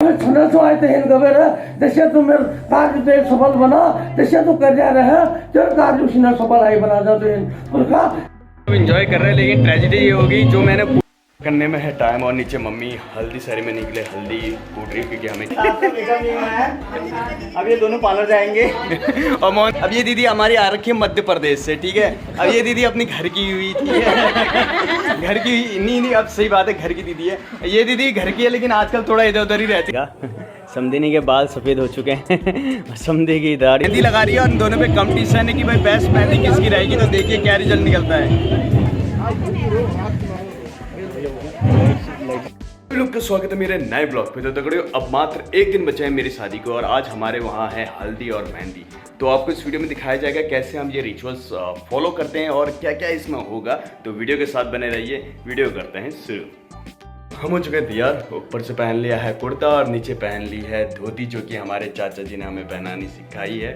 छंडाचं आहे ते गवेर जसे तुम्ही कार्य ते सफल बना जसे तो कर जा रहे हैं तो कार्य उसी सफल आई बना जाते हैं उनका एंजॉय कर रहे हैं। लेकिन ट्रेजेडी ये होगी जो मैंने करने में है टाइम, और नीचे मम्मी हल्दी सेरेमनी के लिए हल्दी कूट रही क्योंकि हमें अब ये दोनों पार्लर जाएंगे और मोहन अब ये दीदी हमारी आ रखी है मध्य प्रदेश से, ठीक है। अब ये दीदी अपनी घर की हुई थी घर की हुई नहीं अब सही बात है घर की दीदी है ये दीदी घर की है, लेकिन आजकल थोड़ा इधर उधर ही रहती है। समधिनी के बाल सफेद हो चुके हैं समधी की दाढ़ी मेहंदी लगा रही है और दोनों पे कंपटीशन है कि भाई बेस्ट मेहंदी किसकी रहेगी। तो देखिए क्या रिजल्ट निकलता है। लोग का स्वागत है मेरे नए ब्लॉग पे। तो तगड़ियों अब मात्र एक दिन बचा है मेरी शादी को और आज हमारे वहाँ है हल्दी और मेहंदी। तो आपको इस वीडियो में दिखाया जाएगा कैसे हम ये रिचुअल्स फॉलो करते हैं और क्या क्या इसमें होगा। तो वीडियो के साथ बने रहिए, वीडियो करते हैं शुरू। हम हो चुके हैं तैयार, ऊपर से पहन लिया है कुर्ता और नीचे पहन ली है धोती जो कि हमारे चाचा जी ने हमें पहनानी सिखाई है।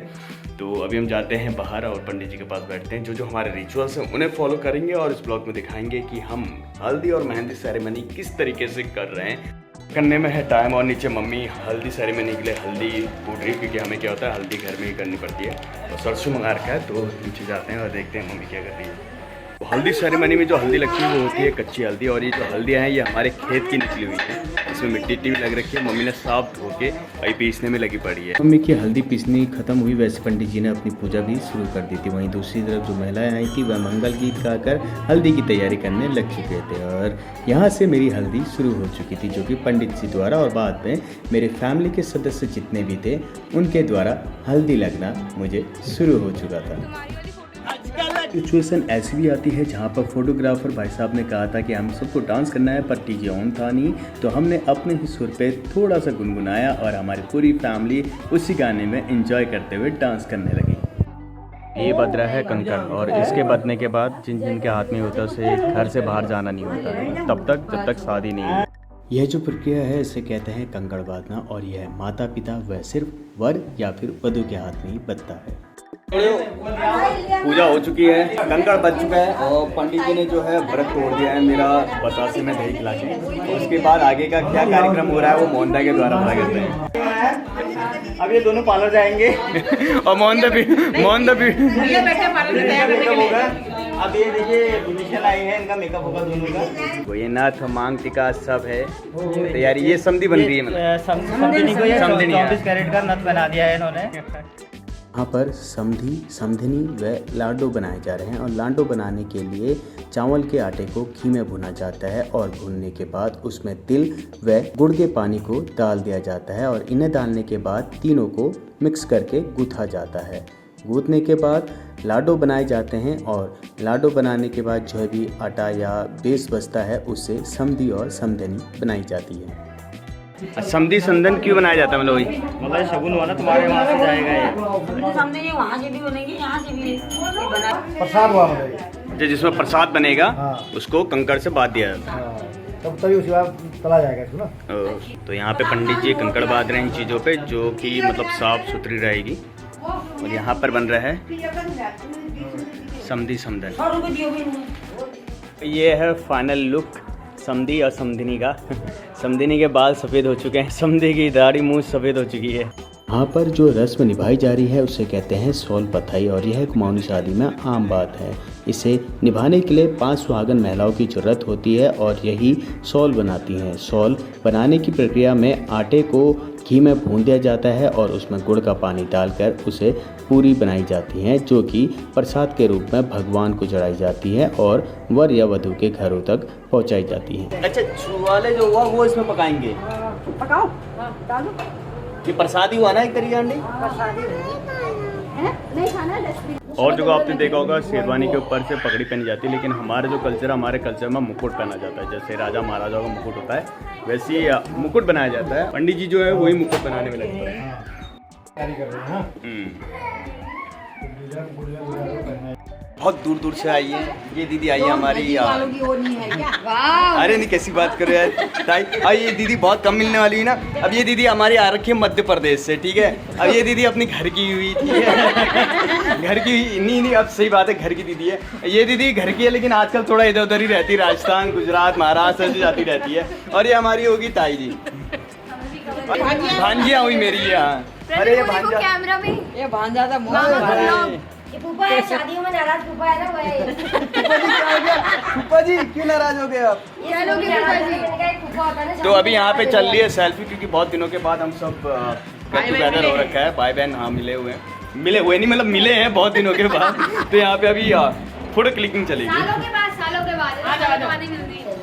तो अभी हम जाते हैं बाहर और पंडित जी के पास बैठते हैं। जो हमारे रिचुअल्स हैं उन्हें फॉलो करेंगे और इस ब्लॉग में दिखाएंगे कि हम हल्दी और मेहंदी सेरेमनी किस तरीके से कर रहे हैं। करने में है टाइम और नीचे मम्मी हल्दी सेरेमनी के लिए हल्दी कूट रही क्योंकि हमें क्या होता है हल्दी घर में ही करनी पड़ती है। तो सरसों मंगा रखा है, तो नीचे जाते हैं और देखते हैं मम्मी क्या कर रही है। हल्दी सेरेमनी में जो हल्दी लगती है वो होती है कच्ची हल्दी, और ये जो हल्दियाँ हैं ये हमारे खेत की निकली हुई है। इसमें मिट्टी भी लग रखी है, मम्मी ने साफ धो के वही पीसने में लगी पड़ी है। मम्मी की हल्दी पीसनी खत्म हुई, वैसे पंडित जी ने अपनी पूजा भी शुरू कर दी थी। वहीं दूसरी तरफ जो महिलाएं आई थी वह मंगल गीत गाकर हल्दी की तैयारी करने लग चुके थे और यहाँ से मेरी हल्दी शुरू हो चुकी थी, जो कि पंडित जी द्वारा और बाद में मेरे फैमिली के सदस्य जितने भी थे उनके द्वारा हल्दी लगना मुझे शुरू हो चुका था। सिचुएशन ऐसी भी आती है जहाँ पर फोटोग्राफर भाई साहब ने कहा था कि हम सबको डांस करना है, पर डीजे ऑन था नहीं, तो हमने अपने ही सुर पे थोड़ा सा गुनगुनाया और हमारी पूरी फैमिली उसी गाने में एंजॉय करते हुए डांस करने लगी। ये बद रहा है कंकड़, और इसके बदने के बाद जिन जिन के हाथ में होता है उसे घर से बाहर जाना नहीं होता है तब तक जब तक शादी नहीं है। यह जो प्रक्रिया है इसे कहते हैं कंकड़ बांधना, और यह माता पिता व सिर्फ वर या फिर वधू के हाथ में ही बदता है। पूजा हो चुकी है, कंकड़ बच चुका है और पंडित जी ने जो है व्रत तोड़ दिया है मेरा बतासे में दही खिला के। उसके बाद आगे का क्या कार्यक्रम हो रहा है वो मोहनदा के द्वारा पता करते हैं। अब ये दोनों पार्लर जाएंगे और मोहनदा भी होगा। अब ये देखिए ब्यूटिशियन आए हैं, इनका मेकअप होगा दोनों का। वो ये नथ मांग टिका सब है तैयारी। ये समधी बन रही है, मतलब समधिनी को 24 कैरेट का नथ बना दिया है इन्होंने। यहाँ पर समधी, समधिनी व लाडो बनाए जा रहे हैं, और लाडो बनाने के लिए चावल के आटे को घी में भुना जाता है और भुनने के बाद उसमें तिल व गुड़ के पानी को डाल दिया जाता है और इन्हें डालने के बाद तीनों को मिक्स करके गूँथा जाता है। गूँथने के बाद लाडो बनाए जाते हैं और लाडो बनाने के बाद जो भी आटा या बेस बचता है उससे समधी और समधनी बनाई जाती है। समधी संदन क्यों बनाया जाता है? मतलब शगुन हुआ ना तुम्हारे वहाँ से जाएगा ये। समझे वहाँ से भी बनेगी, यहाँ से भी बना। प्रसाद हुआ मतलब जो जिसमें प्रसाद बनेगा उसको कंकड़ से बांध दिया जाता है, तब तभी उसके बाद तला जाएगा इसको ना। तो यहाँ पे पंडित जी कंकड़ बांध रहे हैं इन चीज़ों पे जो कि मतलब साफ सुथरी रहेगी। और यहाँ पर बन रहा है समधी समधन। ये है फाइनल लुक समधी और समधिनी का। समधिनी के बाल सफ़ेद हो चुके हैं, समधी की दाढ़ी मूंछ सफ़ेद हो चुकी है। यहाँ पर जो रस्म निभाई जा रही है उसे कहते हैं सौल पथाई, और यह कुमाऊनी शादी में आम बात है। इसे निभाने के लिए 5 सुहागन महिलाओं की जरूरत होती है और यही सौल बनाती हैं। सौल बनाने की प्रक्रिया में आटे को घी में भून दिया जाता है और उसमें गुड़ का पानी डालकर उसे पूरी बनाई जाती हैं, जो कि प्रसाद के रूप में भगवान को चढ़ाई जाती है और वर या वधू के घरों तक पहुंचाई जाती है। अच्छा छुवाले जो हुआ वो इसमें पकाएंगे, पकाओ डालो। ये प्रसाद ही हुआ ना एक तरीके आंटी। नहीं खाना डस्टबिन। और जो आपने देखा होगा शेरवानी के ऊपर से पगड़ी पहनी जाती है, लेकिन हमारे जो कल्चर है हमारे कल्चर में मुकुट पहना जाता है। जैसे राजा महाराजाओं का मुकुट होता है वैसे ही मुकुट बनाया जाता है। पंडित जी जो है वही मुकुट बनाने में लगे पड़े हैं। बहुत दूर दूर से आई है ये दीदी, आई है हमारी। अरे नहीं कैसी बात करो यार ताई। अब ये दीदी बहुत कम मिलने वाली है ना। अब ये दीदी हमारी आ रखी है मध्य प्रदेश से, ठीक है। अब ये दीदी अपनी घर की हुई थी घर की हुई नहीं अब सही बात है घर की दीदी है ये दीदी घर की है, लेकिन आजकल थोड़ा इधर उधर ही रहती है, राजस्थान गुजरात महाराष्ट्र से जाती रहती है। और ये हमारी होगी ताई जी। भांजिया हुई मेरी यहाँ। अरे ये भांजा कैमरा में ये भांजा था ये फूफा है, शादियों में नाराज फूफा है ना वो है। फूफा जी क्यों नाराज हो गए आप? ये लोग फूफा होता है ना। तो अभी यहाँ पे चल रही है सेल्फी, क्योंकि बहुत दिनों के बाद हम सब गेट टुगेदर हो रखा है। भाई बहन हाँ मिले हुए हैं, मिले हुए नहीं मतलब मिले हैं बहुत दिनों के बाद। तो यहाँ पे अभी फोटो क्लिकिंग चलेगी। सालों के बाद मिलती है।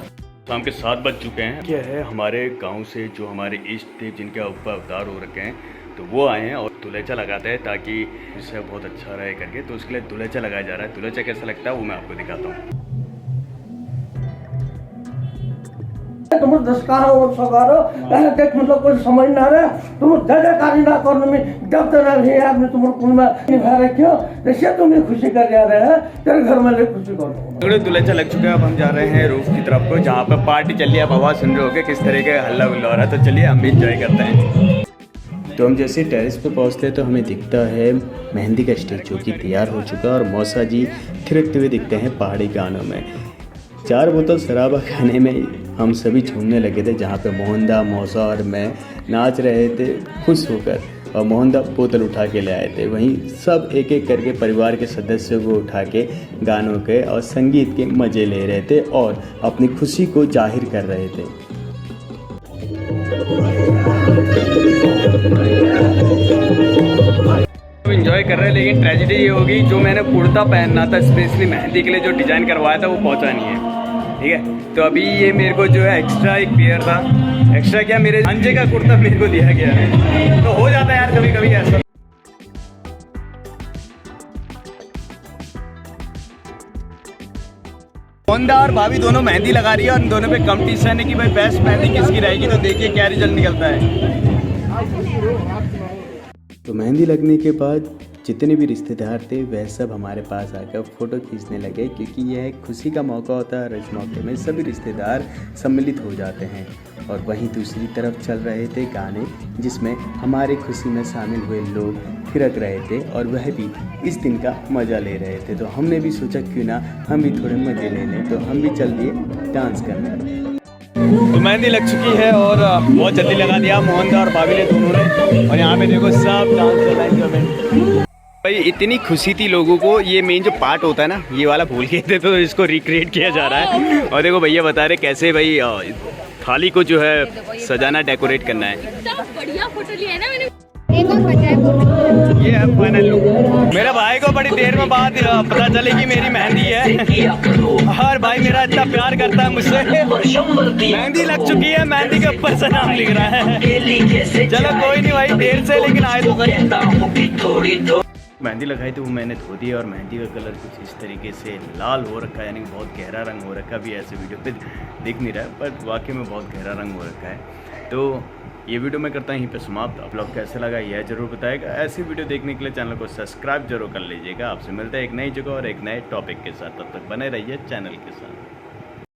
शाम के 7 बज चुके हैं। क्या है हमारे गांव से जो हमारे इष्ट थे जिनके ऊपर अवतार हो रखे हैं, तो वो आए हैं और दुलेचा लगाते हैं ताकि इससे बहुत अच्छा रहे करके। तो उसके लिए दुलेचा लगाया जा रहा है। दुलेचा कैसा लगता है वो मैं आपको दिखाता हूँ। तुम दस्कारो और सगारो ऐसे देख मतलब कोई समझ ना रहे तुम जयकारी ना करने में जब तक भी आदमी तुम कुल में निभा रखियो जैसे तुम्हें खुशी कर जा रहे हैं तेरे घर में ले खुशी करो। थोड़े दुलेचा लग चुके हैं। अब हम जा रहे हैं रूफ की तरफ को जहाँ पर पार्टी चल रही है। अब आवाज़ सुन रहे होगे किस तरह का हल्ला गुल्ला हो रहा है। तो चलिए हम भी इंजॉय करते हैं। तो हम जैसे टेरेस पे पहुंचते हैं तो हमें दिखता है मेहंदी का स्टेज जो कि तैयार हो चुका है और मौसा जी थिरकते हुए दिखते हैं पहाड़ी गानों में। 4 बोतल शराबा खाने में हम सभी झूमने लगे थे, जहाँ पे मोहनदा, मौसा और मैं नाच रहे थे खुश होकर। और मोहनदा बोतल उठा के ले आए थे। वहीं सब एक एक करके परिवार के सदस्यों को उठा के गानों के और संगीत के मज़े ले रहे थे और अपनी खुशी को जाहिर कर रहे थे। एंजॉय कर रहे हैं, लेकिन ट्रेजेडी ये होगी जो मैंने कुर्ता पहनना था स्पेशली मेहंदी के लिए जो डिज़ाइन करवाया था वो पहुंचा नहीं है। ठीक है, तो अभी ये मेरे को जो है एक्स्ट्रा एक पेयर था। एक्स्ट्रा क्या, मेरे अंजे का कुर्ता मेरे को दिया गया है। तो हो जाता है यार कभी कभी ऐसा। मोहनदा और भाभी दोनों मेहंदी लगा रही है और दोनों पे कंपटीशन है कि भाई बेस्ट मेहंदी किसकी रहेगी। तो देखिए क्या रिजल्ट निकलता है। तो मेहंदी लगने के बाद जितने भी रिश्तेदार थे वह सब हमारे पास आकर फ़ोटो खींचने लगे, क्योंकि यह एक खुशी का मौका होता है और इस मौके में सभी रिश्तेदार सम्मिलित हो जाते हैं। और वहीं दूसरी तरफ चल रहे थे गाने जिसमें हमारे खुशी में शामिल हुए लोग थिरक रहे थे और वह भी इस दिन का मज़ा ले रहे थे। तो हमने भी सोचा क्यों ना हम भी थोड़े मज़े ले लें, तो हम भी चल दिए डांस करने। तो मेहंदी लग चुकी है और बहुत जल्दी लगा दिया मोहनदा और भाभी ने दोनों ने। और यहाँ पे देखो सब डांस कर रहे हैं। भाई इतनी खुशी थी लोगों को। ये मेन जो पार्ट होता है ना ये वाला भूल गए थे, तो इसको रिक्रिएट किया जा रहा है। और देखो भैया बता रहे कैसे भाई थाली को जो है सजाना, डेकोरेट करना है। बढ़िया फोटो लिया है ना मैंने। ये है फाइनल लुक। मेरे भाई को बड़ी देर में बाद पता चले कि मेरी मेहंदी है और भाई मेरा इतना प्यार करता है मुझसे। मेहंदी लग चुकी है, मेहंदी के ऊपर से नाम लिख रहा है। चलो कोई नहीं भाई, देर से लेकिन आए तो। मेहंदी लगाई थी वो मैंने धो दी और मेहंदी का कलर कुछ इस तरीके से लाल हो रखा है, यानी बहुत गहरा रंग हो रखा है। अभी ऐसे वीडियो पे दिख नहीं रहा है बट वाकई में बहुत गहरा रंग हो रखा है। तो ये वीडियो मैं करता हूँ यहीं पे समाप्त। आप लोग कैसे लगा यह जरूर बताएगा। ऐसी वीडियो देखने के लिए चैनल को सब्सक्राइब जरूर कर लीजिएगा। आपसे मिलता है एक नई जगह और एक नए टॉपिक के साथ। तब तक बने रहिए चैनल के साथ।